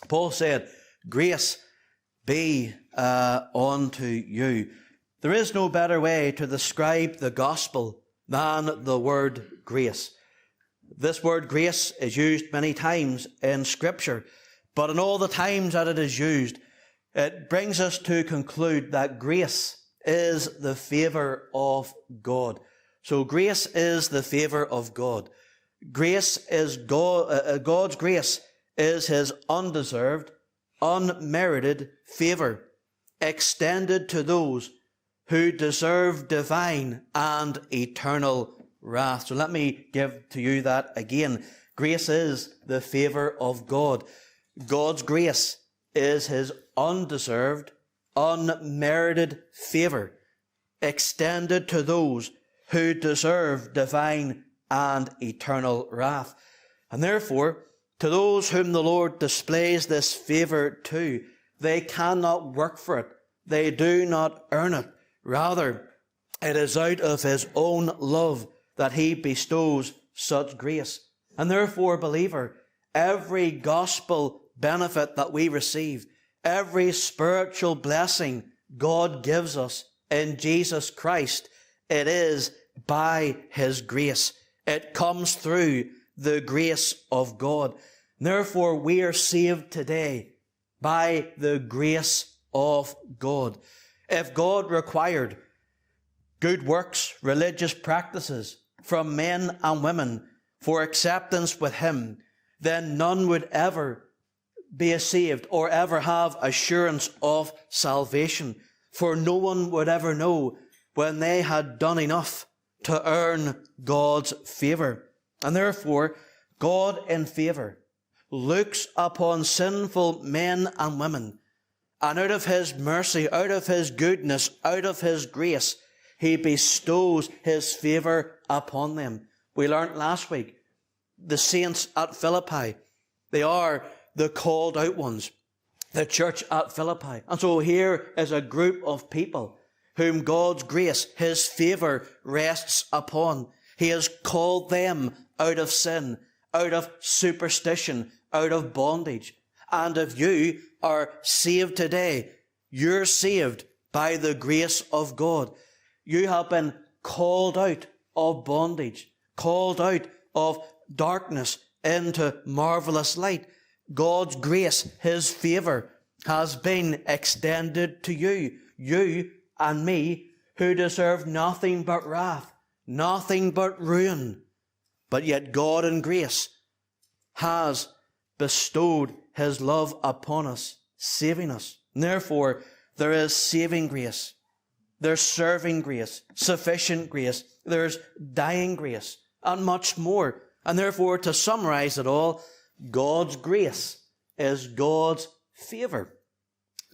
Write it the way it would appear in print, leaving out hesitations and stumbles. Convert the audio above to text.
Paul said, grace be unto you. There is no better way to describe the gospel than the word grace. This word grace is used many times in Scripture, but in all the times that it is used, it brings us to conclude that grace is the favour of God. So grace is the favour of God. Grace is God's grace is His undeserved, unmerited favour, extended to those who deserve divine and eternal wrath. So let me give to you that again. Grace is the favour of God. God's grace is His undeserved, unmerited favour, extended to those who deserve divine and eternal wrath. And therefore, to those whom the Lord displays this favour to, they cannot work for it. They do not earn it. Rather, it is out of His own love that He bestows such grace. And therefore, believer, every gospel benefit that we receive, every spiritual blessing God gives us in Jesus Christ, it is by His grace. It comes through the grace of God. Therefore, we are saved today by the grace of God. If God required good works, religious practices from men and women for acceptance with Him, then none would ever be saved or ever have assurance of salvation. For no one would ever know when they had done enough to earn God's favour. And therefore, God in favour looks upon sinful men and women, and out of His mercy, out of His goodness, out of His grace, He bestows His favour upon them. We learnt last week, the saints at Philippi, they are the called out ones, the church at Philippi. And so here is a group of people whom God's grace, His favour rests upon. He has called them out of sin, out of superstition, out of bondage. And if you are saved today, you're saved by the grace of God. You have been called out of bondage, called out of darkness into marvellous light. God's grace, His favour, has been extended to you. You and me, who deserve nothing but wrath, nothing but ruin. But yet God in grace has bestowed His love upon us, saving us. And therefore, there is saving grace. There's serving grace, sufficient grace. There's dying grace, and much more. And therefore, to summarize it all, God's grace is God's favour.